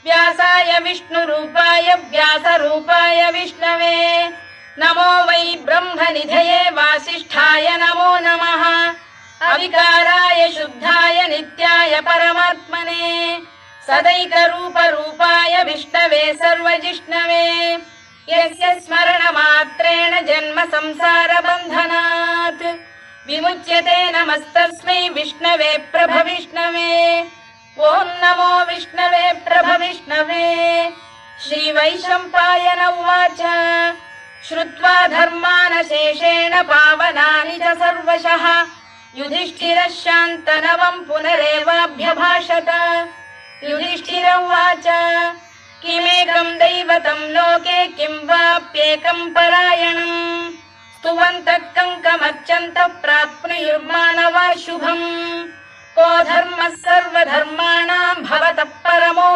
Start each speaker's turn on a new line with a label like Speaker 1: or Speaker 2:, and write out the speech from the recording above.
Speaker 1: व्यासाय विष्णुरूपाय व्यासरूपाय विष्णवे नमो वै ब्रह्मनिधये वासिष्ठाय नमो नमः अविकाराय शुद्धाय नित्याय परमात्मने सदैकरूपरूपाय विष्णवे सर्वजिष्णवे यस्य स्मरणमात्रेण जन्म संसारबन्धनात् विमुच्यते नमस्तस्मै विष्णवे प्रभविष्णवे ॐ नमो विष्णवे प्रभविष्णवे श्रीवैशम्पायन उवाच श्रुत्वा धर्मानशेषेण पावनानि च सर्वशः युधिष्ठिरः शान्तनवम् पुनरेवाभ्यभाषत युधिष्ठिर उवाच किमेकम् दैवतम् लोके किं वाप्येकम् परायणम् स्तुवन्तः कङ्कमर्चन्तः प्राप्नुयुर्मानवा शुभम् को धर्मः सर्वधर्माणाम् भवतः परमो